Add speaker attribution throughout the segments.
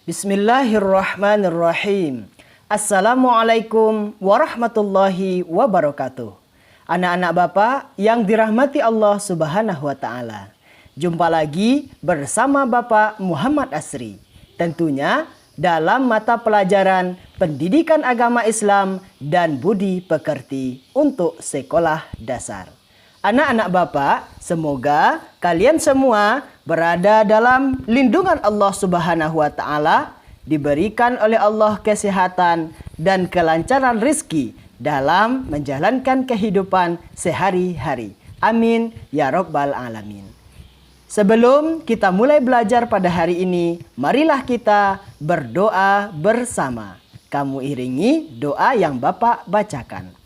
Speaker 1: Bismillahirrahmanirrahim. Assalamualaikum warahmatullahi wabarakatuh. Anak-anak Bapak yang dirahmati Allah Subhanahu wa Ta'ala. Jumpa lagi bersama Bapak Muhammad Asri. Tentunya dalam mata pelajaran Pendidikan Agama Islam dan Budi Pekerti untuk sekolah dasar. Anak-anak Bapak, semoga kalian semua berada dalam lindungan Allah Subhanahu wa Ta'ala, diberikan oleh Allah kesehatan dan kelancaran rezeki dalam menjalankan kehidupan sehari-hari. Amin ya rabbal alamin. Sebelum kita mulai belajar pada hari ini, marilah kita berdoa bersama. Kamu iringi doa yang Bapak bacakan.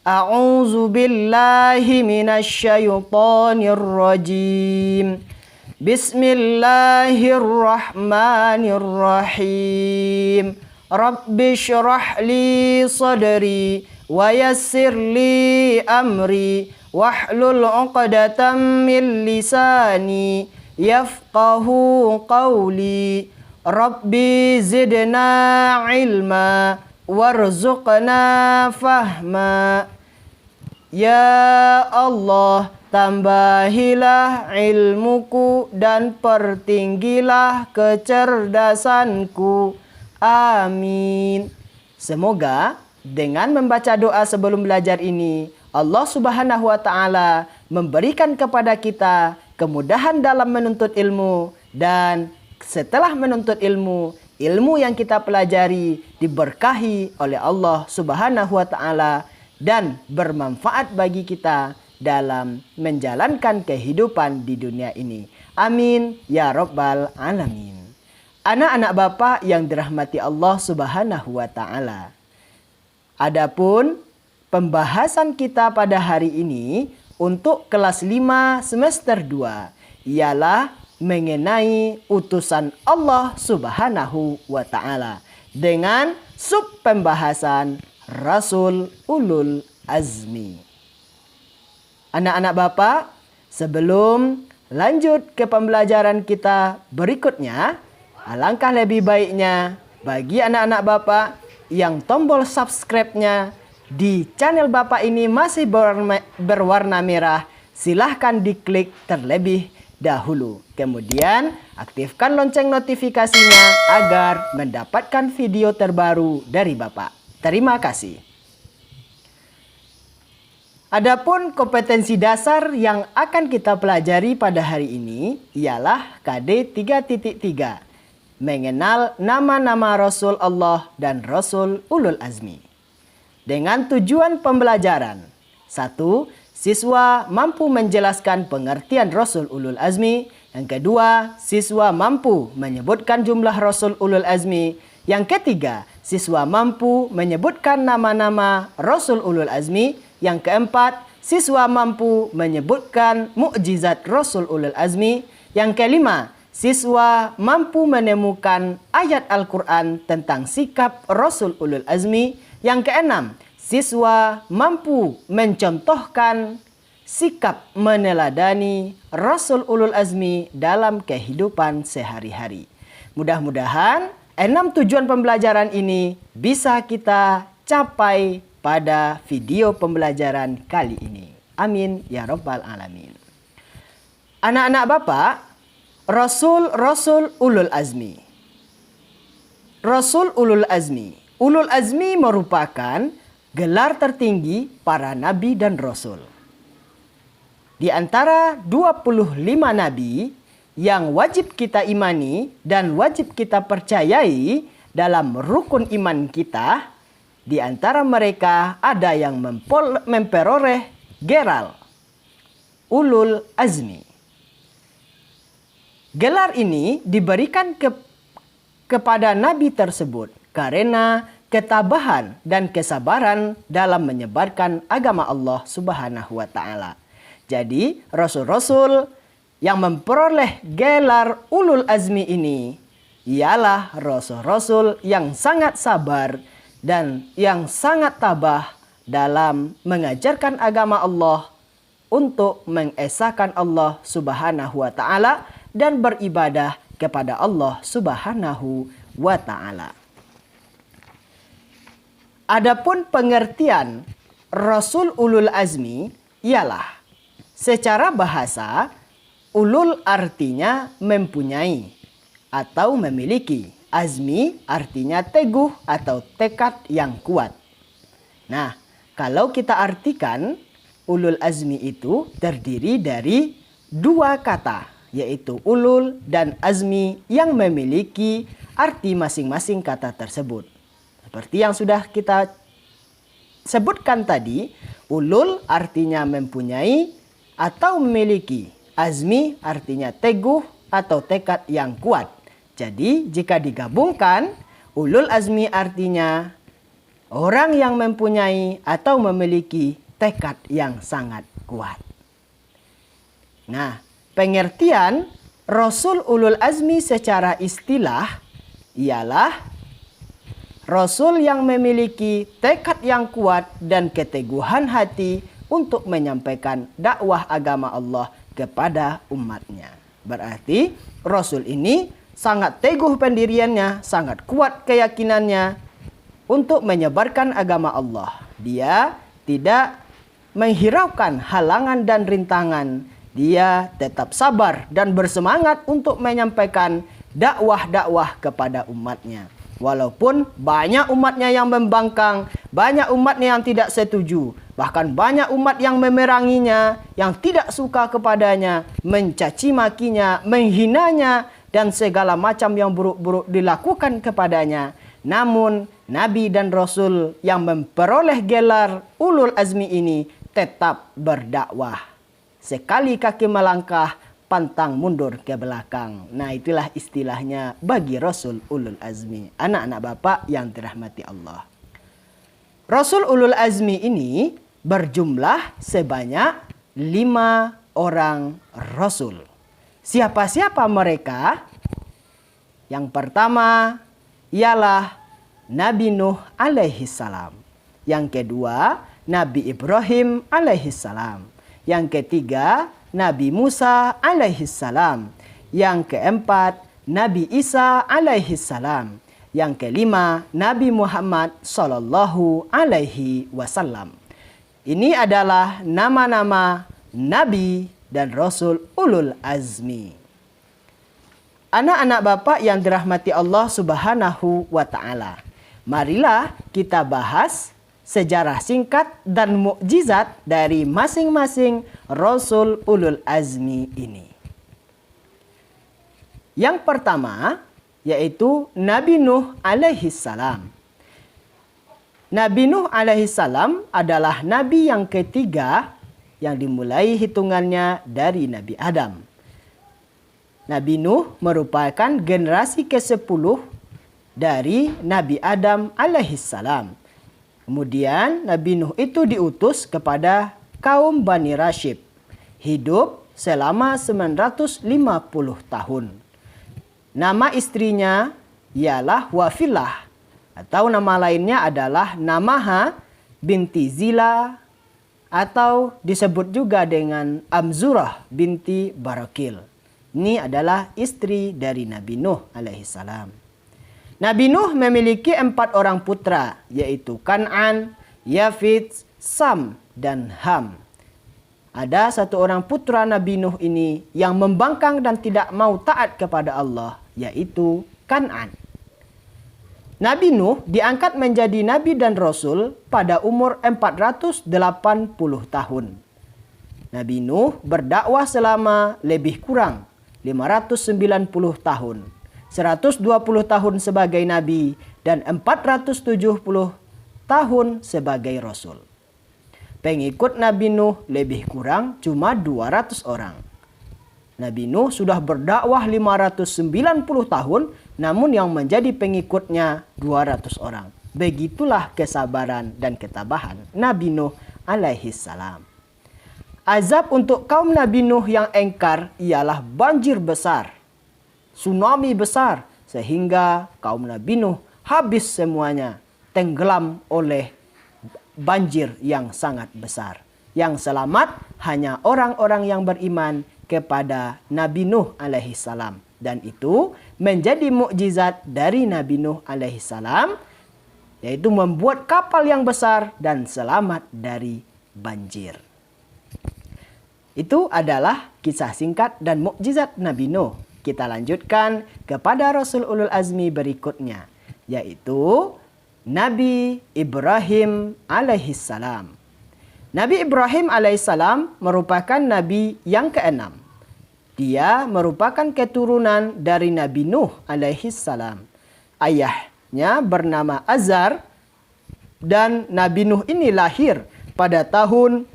Speaker 1: A'udzu billahi minasyaitonir rajim. Bismillahirrahmanirrahim. Rabbi syrah li sadri wa yassir li amri wahlul 'uqdatam min lisani yafqahu qawli. Rabbi zidna ilma warzuqna fahma. Ya Allah, tambahilah ilmuku dan pertinggilah kecerdasanku. Amin. Semoga dengan membaca doa sebelum belajar ini, Allah Subhanahu wa Ta'ala memberikan kepada kita kemudahan dalam menuntut ilmu, dan setelah menuntut ilmu, ilmu yang kita pelajari diberkahi oleh Allah Subhanahu wa Ta'ala dan bermanfaat bagi kita dalam menjalankan kehidupan di dunia ini. Amin ya rabbal alamin. Anak-anak Bapak yang dirahmati Allah Subhanahu wa Ta'ala. Adapun pembahasan kita pada hari ini untuk kelas 5 semester 2 ialah mengenai utusan Allah Subhanahu wa Ta'ala dengan sub pembahasan Rasul Ulul Azmi. Anak-anak Bapak, sebelum lanjut ke pembelajaran kita berikutnya, alangkah lebih baiknya bagi anak-anak Bapak yang tombol subscribe-nya di channel Bapak ini masih berwarna merah, silahkan diklik terlebih dahulu. Kemudian aktifkan lonceng notifikasinya agar mendapatkan video terbaru dari Bapak. Terima kasih. Adapun kompetensi dasar yang akan kita pelajari pada hari ini ialah KD 3.3. Mengenal nama-nama Rasul Allah dan Rasul Ulul Azmi. Dengan tujuan pembelajaran. 1. Siswa mampu menjelaskan pengertian Rasul Ulul Azmi. Yang kedua, siswa mampu menyebutkan jumlah Rasul Ulul Azmi. Yang ketiga, siswa mampu menyebutkan nama-nama Rasul Ulul Azmi. Yang keempat, siswa mampu menyebutkan mukjizat Rasul Ulul Azmi. Yang kelima, siswa mampu menemukan ayat Al-Quran tentang sikap Rasul Ulul Azmi. Yang keenam, siswa mampu mencontohkan sikap meneladani Rasul Ulul Azmi dalam kehidupan sehari-hari. Mudah-mudahan 6 tujuan pembelajaran ini bisa kita capai pada video pembelajaran kali ini. Amin ya rabbal alamin. Anak-anak Bapak, Rasul Ulul Azmi. Rasul Ulul Azmi. Ulul Azmi merupakan gelar tertinggi para nabi dan rasul. Di antara 25 nabi yang wajib kita imani dan wajib kita percayai dalam rukun iman kita, di antara mereka ada yang memperoleh gelar Ulul Azmi. Gelar ini diberikan kepada nabi tersebut karena ketabahan dan kesabaran dalam menyebarkan agama Allah Subhanahu wa Ta'ala. Jadi, rasul-rasul yang memperoleh gelar Ulul Azmi ini ialah rasul-rasul yang sangat sabar dan yang sangat tabah dalam mengajarkan agama Allah untuk mengesahkan Allah Subhanahu wa Ta'ala dan beribadah kepada Allah Subhanahu wa ta'ala. Adapun pengertian Rasul ulul azmi ialah secara bahasa ulul artinya mempunyai atau memiliki. Azmi artinya teguh atau tekad yang kuat. Nah, kalau kita artikan ulul azmi itu terdiri dari dua kata, yaitu ulul dan azmi yang memiliki arti masing-masing kata tersebut. Seperti yang sudah kita sebutkan tadi, ulul artinya mempunyai atau memiliki. Azmi artinya teguh atau tekad yang kuat. Jadi jika digabungkan, ulul azmi artinya orang yang mempunyai atau memiliki tekad yang sangat kuat. Nah, pengertian Rasul ulul azmi secara istilah ialah Rasul yang memiliki tekad yang kuat dan keteguhan hati untuk menyampaikan dakwah agama Allah kepada umatnya. Berarti Rasul ini sangat teguh pendiriannya, sangat kuat keyakinannya untuk menyebarkan agama Allah. Dia tidak menghiraukan halangan dan rintangan. Dia tetap sabar dan bersemangat untuk menyampaikan dakwah-dakwah kepada umatnya. Walaupun banyak umatnya yang membangkang, banyak umatnya yang tidak setuju, bahkan banyak umat yang memeranginya, yang tidak suka kepadanya, mencaci makinya, menghinanya, dan segala macam yang buruk-buruk dilakukan kepadanya. Namun Nabi dan Rasul yang memperoleh gelar ulul azmi ini tetap berdakwah. Sekali kaki melangkah, pantang mundur ke belakang. Nah, itulah istilahnya bagi Rasul ulul azmi. Anak-anak Bapak yang dirahmati Allah. Rasul ulul azmi ini berjumlah sebanyak 5 orang Rasul. Siapa-siapa mereka? Yang pertama ialah Nabi Nuh alaihi salam. Yang kedua, Nabi Ibrahim alaihi salam. Yang ketiga, Nabi Musa alaihi salam. Yang keempat, Nabi Isa alaihi salam. Yang kelima, Nabi Muhammad sallallahu alaihi wasallam. Ini adalah nama-nama Nabi dan Rasul ulul azmi. Anak-anak Bapak yang dirahmati Allah subhanahu wa ta'ala. Marilah kita bahas sejarah singkat dan mukjizat dari masing-masing Rasul ulul azmi ini. Yang pertama yaitu Nabi Nuh alaihi salam. Nabi Nuh alaihi salam adalah nabi yang ketiga yang dimulai hitungannya dari Nabi Adam. Nabi Nuh merupakan generasi ke-10 dari Nabi Adam alaihi salam. Kemudian Nabi Nuh itu diutus kepada kaum Bani Rashid. Hidup selama 950 tahun. Nama istrinya ialah Wafilah atau nama lainnya adalah Namaha binti Zila atau disebut juga dengan Amzurah binti Barakil. Ini adalah istri dari Nabi Nuh alaihissalam. Nabi Nuh memiliki 4 orang putra, yaitu Kan'an, Yafid, Sam, dan Ham. Ada 1 orang putra Nabi Nuh ini yang membangkang dan tidak mau taat kepada Allah, yaitu Kan'an. Nabi Nuh diangkat menjadi nabi dan rasul pada umur 480 tahun. Nabi Nuh berdakwah selama lebih kurang 590 tahun. 120 tahun sebagai nabi dan 470 tahun sebagai rasul. Pengikut Nabi Nuh lebih kurang cuma 200 orang. Nabi Nuh sudah berdakwah 590 tahun, namun yang menjadi pengikutnya 200 orang. Begitulah kesabaran dan ketabahan Nabi Nuh alaihi salam. Azab untuk kaum Nabi Nuh yang engkar ialah banjir besar, tsunami besar, sehingga kaum Nabi Nuh habis semuanya, tenggelam oleh banjir yang sangat besar. Yang selamat hanya orang-orang yang beriman kepada Nabi Nuh alaihi salam. Dan itu menjadi mukjizat dari Nabi Nuh alaihissalam, yaitu membuat kapal yang besar dan selamat dari banjir. Itu adalah kisah singkat dan mukjizat Nabi Nuh. Kita lanjutkan kepada Rasul Ulul Azmi berikutnya, yaitu Nabi Ibrahim alaihissalam. Nabi Ibrahim alaihissalam merupakan nabi yang keenam. Dia merupakan keturunan dari Nabi Nuh alaihissalam. Ayahnya bernama Azar dan Nabi Nuh ini lahir pada tahun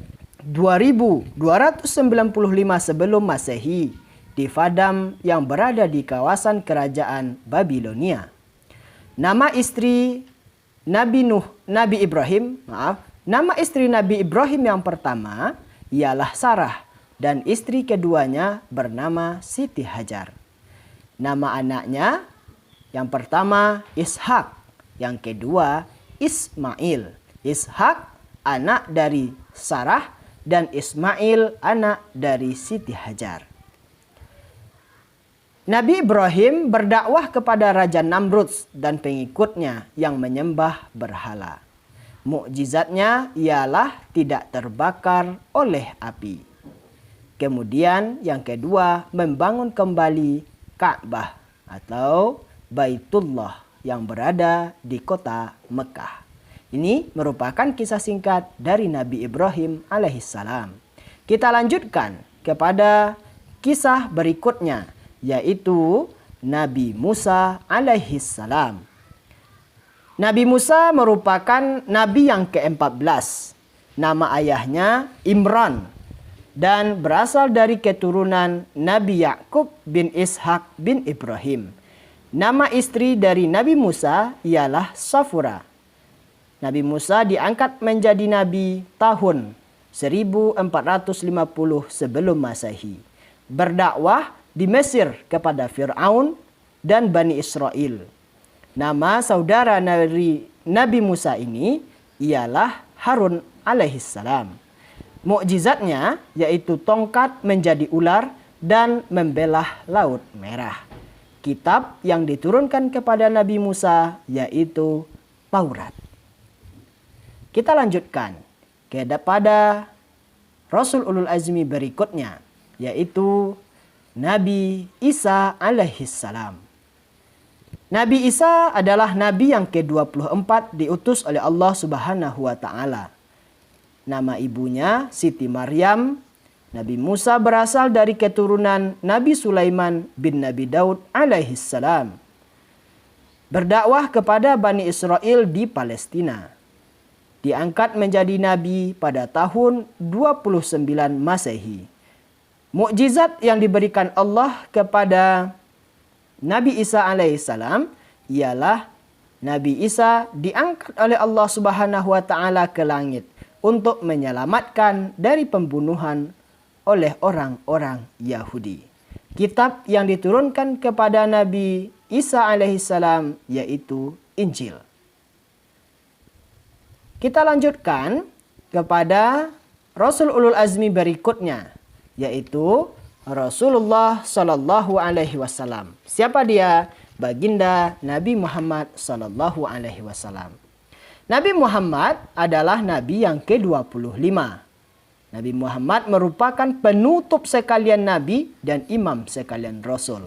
Speaker 1: 2295 sebelum Masehi di Fadam yang berada di kawasan kerajaan Babilonia. Nama istri Nabi Ibrahim yang pertama ialah Sarah dan istri keduanya bernama Siti Hajar. Nama anaknya yang pertama Ishak, yang kedua Ismail. Ishak anak dari Sarah dan Ismail anak dari Siti Hajar. Nabi Ibrahim berdakwah kepada Raja Namrud dan pengikutnya yang menyembah berhala. Mukjizatnya ialah tidak terbakar oleh api. Kemudian yang kedua, membangun kembali Ka'bah atau Baitullah yang berada di kota Mekah. Ini merupakan kisah singkat dari Nabi Ibrahim alaihissalam. Kita lanjutkan kepada kisah berikutnya, yaitu Nabi Musa alaihissalam. Nabi Musa merupakan nabi yang ke-14. Nama ayahnya Imran dan berasal dari keturunan Nabi Yakub bin Ishak bin Ibrahim. Nama istri dari Nabi Musa ialah Safura. Nabi Musa diangkat menjadi nabi tahun 1450 sebelum Masehi. Berdakwah di Mesir kepada Fir'aun dan Bani Israel. Nama saudara Nabi Musa ini ialah Harun alaihissalam. Mukjizatnya yaitu tongkat menjadi ular dan membelah Laut Merah. Kitab yang diturunkan kepada Nabi Musa yaitu Taurat. Kita lanjutkan kepada Rasul Ulul Azmi berikutnya, yaitu Nabi Isa alaihissalam. Nabi Isa adalah nabi yang ke-24 diutus oleh Allah Subhanahu wa taala. Nama ibunya Siti Maryam. Nabi Musa berasal dari keturunan Nabi Sulaiman bin Nabi Daud alaihissalam. Berdakwah kepada Bani Israel di Palestina. Diangkat menjadi nabi pada tahun 29 Masehi. Mukjizat yang diberikan Allah kepada Nabi Isa alaihissalam ialah Nabi Isa diangkat oleh Allah Subhanahu wa taala ke langit untuk menyelamatkan dari pembunuhan oleh orang-orang Yahudi. Kitab yang diturunkan kepada Nabi Isa alaihissalam yaitu Injil. Kita lanjutkan kepada Rasul Ulul Azmi berikutnya, yaitu Rasulullah Sallallahu Alaihi Wasallam. Siapa dia? Baginda Nabi Muhammad Sallallahu Alaihi Wasallam. Nabi Muhammad adalah Nabi yang ke-25. Nabi Muhammad merupakan penutup sekalian Nabi dan imam sekalian Rasul.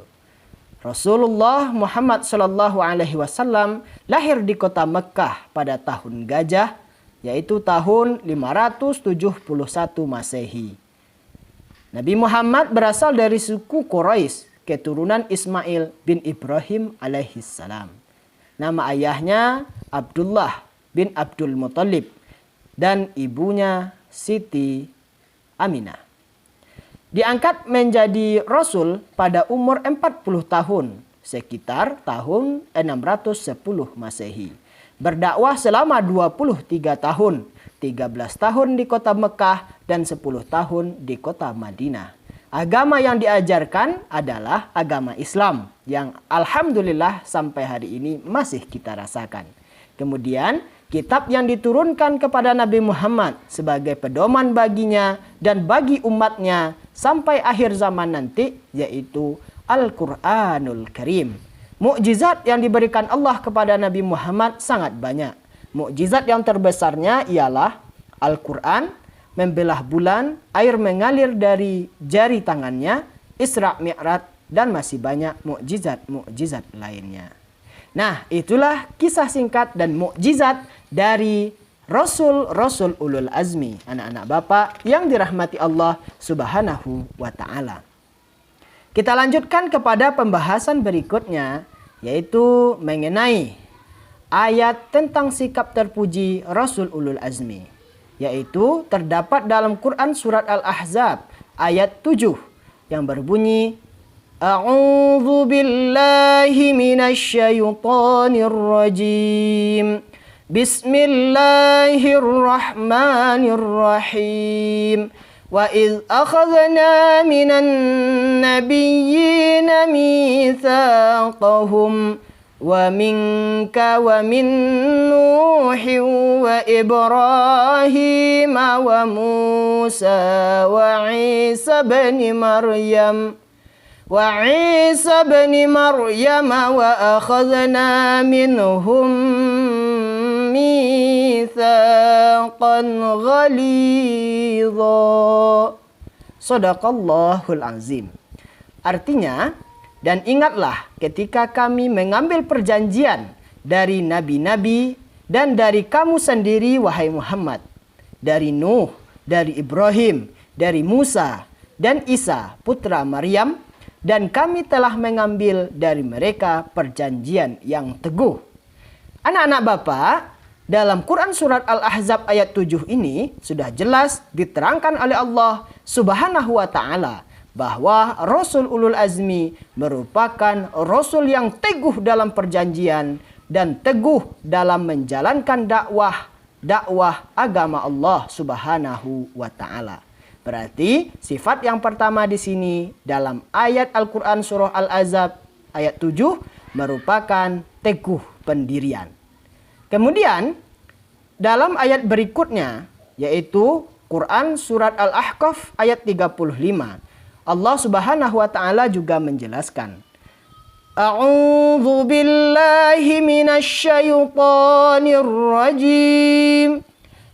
Speaker 1: Rasulullah Muhammad Sallallahu Alaihi Wasallam lahir di kota Mekah pada tahun Gajah, yaitu tahun 571 Masehi. Nabi Muhammad berasal dari suku Quraisy, keturunan Ismail bin Ibrahim alaihissalam. Nama ayahnya Abdullah bin Abdul Muttalib dan ibunya Siti Aminah. Diangkat menjadi Rasul pada umur 40 tahun, sekitar tahun 610 Masehi. Berdakwah selama 23 tahun, 13 tahun di kota Mekah dan 10 tahun di kota Madinah. Agama yang diajarkan adalah agama Islam yang alhamdulillah sampai hari ini masih kita rasakan. Kemudian kitab yang diturunkan kepada Nabi Muhammad sebagai pedoman baginya dan bagi umatnya sampai akhir zaman nanti, yaitu Al-Quranul Karim. Mukjizat yang diberikan Allah kepada Nabi Muhammad sangat banyak. Mukjizat yang terbesarnya ialah Al-Quran, membelah bulan, air mengalir dari jari tangannya, Isra Mi'raj, dan masih banyak mukjizat-mukjizat lainnya. Nah, itulah kisah singkat dan mukjizat dari Rasul-Rasul Ulul Azmi, anak-anak Bapak yang dirahmati Allah Subhanahu wa Ta'ala. Kita lanjutkan kepada pembahasan berikutnya, yaitu mengenai ayat tentang sikap terpuji Rasul Ulul Azmi, yaitu terdapat dalam Quran surat Al-Ahzab ayat 7 yang berbunyi, A'udzu billahi minasyaitonir rajim. Bismillahirrahmanirrahim. Wa idz akhadna minan nabiyyina mitsaqahum wa minka wa min Nuhin wa Ibrahim wa Musa wa Isa bin Maryam wa akhadna minhum mitsaqan ghalidha. Shadaqallahul azim. Artinya, dan ingatlah ketika kami mengambil perjanjian dari nabi-nabi dan dari kamu sendiri wahai Muhammad, dari Nuh, dari Ibrahim, dari Musa dan Isa putra Maryam, dan kami telah mengambil dari mereka perjanjian yang teguh. Anak-anak Bapak, dalam Quran surat Al-Ahzab ayat 7 ini sudah jelas diterangkan oleh Allah Subhanahu wa Ta'ala bahwa Rasul Ulul Azmi merupakan Rasul yang teguh dalam perjanjian dan teguh dalam menjalankan dakwah agama Allah Subhanahu wa Ta'ala. Berarti sifat yang pertama di sini dalam ayat Al-Quran surah Al-Ahzab ayat 7 merupakan teguh pendirian. Kemudian dalam ayat berikutnya yaitu Quran surat Al-Ahqaf ayat 35, Allah Subhanahu wa Ta'ala juga menjelaskan, A'udzu billahi minasyaitonir rajim.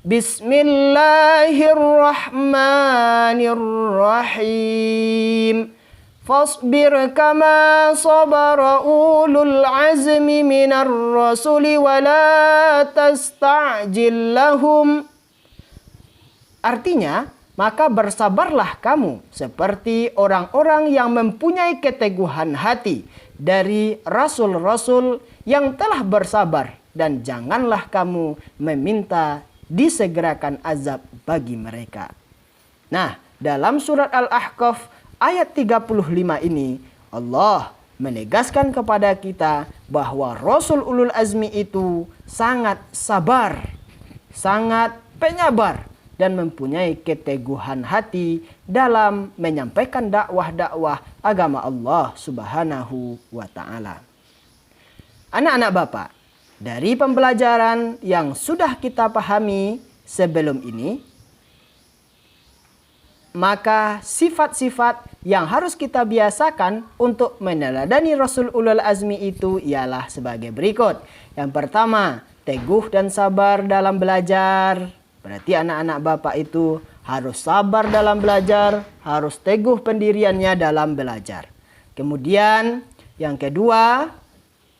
Speaker 1: Bismillahirrahmanirrahim. Fasbir kama sabara ulul azmi minar rasuli wa la tasta'jil lahum. Artinya, maka bersabarlah kamu seperti orang-orang yang mempunyai keteguhan hati dari rasul-rasul yang telah bersabar, dan janganlah kamu meminta disegerakan azab bagi mereka. Nah, dalam surat Al-Ahqaf ayat 35 ini Allah menegaskan kepada kita bahwa Rasul Ulul Azmi itu sangat sabar, sangat penyabar, dan mempunyai keteguhan hati dalam menyampaikan dakwah agama Allah Subhanahu wa Ta'ala. Anak-anak Bapak, dari pembelajaran yang sudah kita pahami sebelum ini, maka sifat-sifat yang harus kita biasakan untuk meneladani Rasul Ulul Azmi itu ialah sebagai berikut. Yang pertama, teguh dan sabar dalam belajar. Berarti anak-anak Bapak itu harus sabar dalam belajar, harus teguh pendiriannya dalam belajar. Kemudian yang kedua,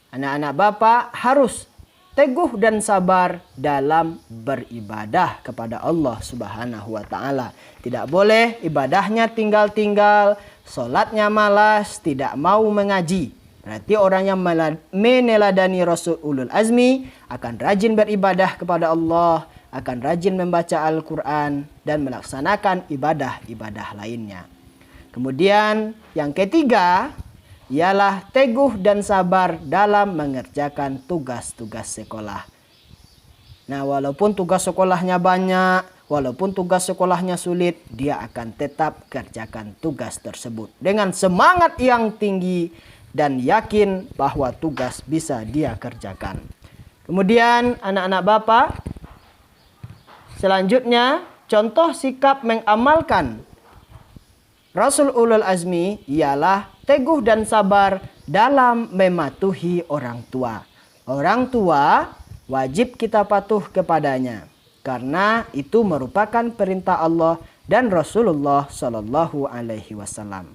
Speaker 1: anak-anak Bapak harus teguh dan sabar dalam beribadah kepada Allah Subhanahu wa Ta'ala. Tidak boleh ibadahnya tinggal-tinggal, sholatnya malas, tidak mau mengaji. Berarti orang yang meneladani Rasul Ulul Azmi akan rajin beribadah kepada Allah, akan rajin membaca Al-Quran, dan melaksanakan ibadah-ibadah lainnya. Kemudian yang ketiga ialah teguh dan sabar dalam mengerjakan tugas-tugas sekolah. Nah, walaupun tugas sekolahnya banyak, walaupun tugas sekolahnya sulit, dia akan tetap kerjakan tugas tersebut dengan semangat yang tinggi dan yakin bahwa tugas bisa dia kerjakan. Kemudian anak-anak Bapak, selanjutnya contoh sikap mengamalkan Rasul Ulul Azmi ialah teguh dan sabar dalam mematuhi orang tua. Orang tua wajib kita patuh kepadanya karena itu merupakan perintah Allah dan Rasulullah Shallallahu Alaihi Wasallam.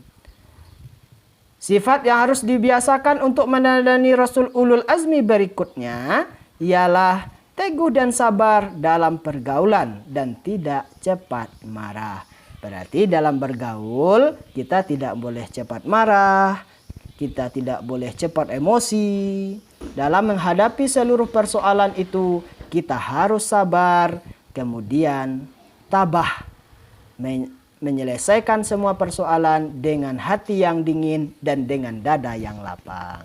Speaker 1: Sifat yang harus dibiasakan untuk meneladani Rasul ulul azmi berikutnya ialah teguh dan sabar dalam pergaulan dan tidak cepat marah. Berarti dalam bergaul kita tidak boleh cepat marah, kita tidak boleh cepat emosi. Dalam menghadapi seluruh persoalan itu kita harus sabar, kemudian tabah, menyelesaikan semua persoalan dengan hati yang dingin dan dengan dada yang lapang.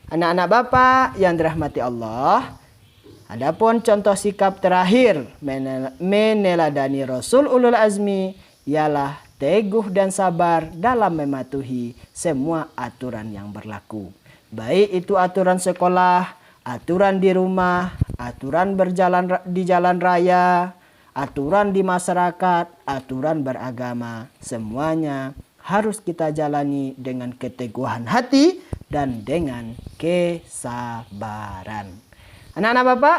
Speaker 1: Anak-anak Bapak yang dirahmati Allah, adapun contoh sikap terakhir meneladani Rasul ulul azmi ialah teguh dan sabar dalam mematuhi semua aturan yang berlaku. Baik itu aturan sekolah, aturan di rumah, aturan berjalan di jalan raya, aturan di masyarakat, aturan beragama, semuanya harus kita jalani dengan keteguhan hati dan dengan kesabaran. Anak-anak Bapak,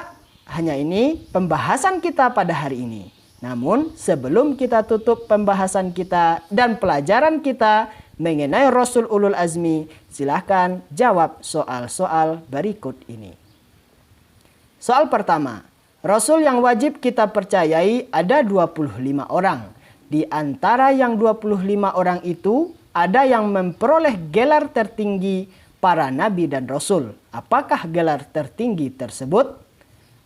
Speaker 1: hanya ini pembahasan kita pada hari ini. Namun sebelum kita tutup pembahasan kita dan pelajaran kita mengenai Rasul ulul azmi, silahkan jawab soal-soal berikut ini. Soal pertama, Rasul yang wajib kita percayai ada 25 orang. Di antara yang 25 orang itu, ada yang memperoleh gelar tertinggi para nabi dan rasul. Apakah gelar tertinggi tersebut?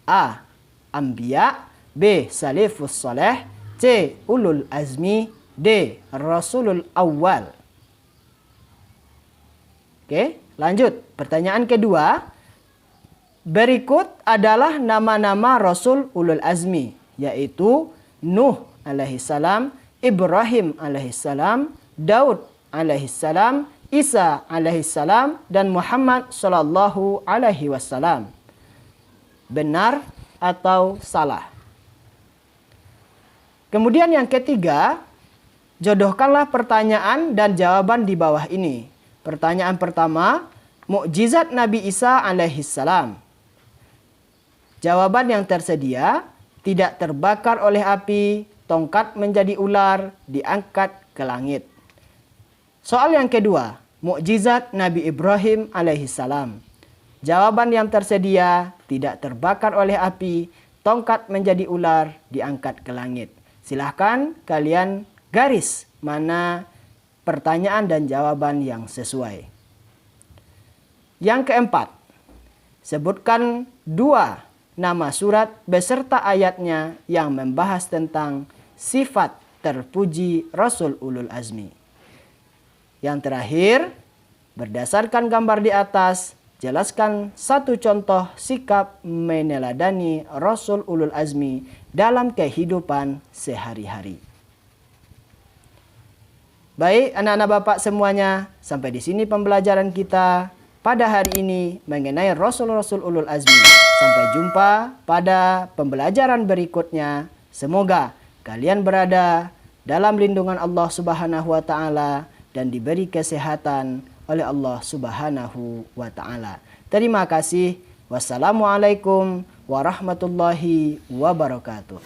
Speaker 1: A. Anbiya, B. Salafus Saleh, C. Ulul Azmi, D. Rasulul Awal. Oke, lanjut. Pertanyaan kedua. Berikut adalah nama-nama Rasul Ulul Azmi, yaitu Nuh alaihissalam, Ibrahim alaihissalam, Daud alaihissalam, Isa alaihissalam, dan Muhammad sallallahu alaihi wasallam. Benar atau salah? Kemudian yang ketiga, jodohkanlah pertanyaan dan jawaban di bawah ini. Pertanyaan pertama, mukjizat Nabi Isa alaihissalam. Jawaban yang tersedia, tidak terbakar oleh api, tongkat menjadi ular, diangkat ke langit. Soal yang kedua, mukjizat Nabi Ibrahim alaihissalam. Jawaban yang tersedia, tidak terbakar oleh api, tongkat menjadi ular, diangkat ke langit. Silahkan kalian garis mana pertanyaan dan jawaban yang sesuai. Yang keempat, sebutkan 2 nama surat beserta ayatnya yang membahas tentang sifat terpuji Rasul ulul azmi. Yang terakhir, berdasarkan gambar di atas, jelaskan 1 contoh sikap meneladani Rasul ulul azmi dalam kehidupan sehari-hari. Baik anak-anak Bapak semuanya, sampai di sini pembelajaran kita pada hari ini mengenai Rasul-Rasul ulul azmi. Sampai jumpa pada pembelajaran berikutnya. Semoga kalian berada dalam lindungan Allah Subhanahu wa taala dan diberi kesehatan oleh Allah Subhanahu wa taala. Terima kasih. Wassalamualaikum warahmatullahi wabarakatuh.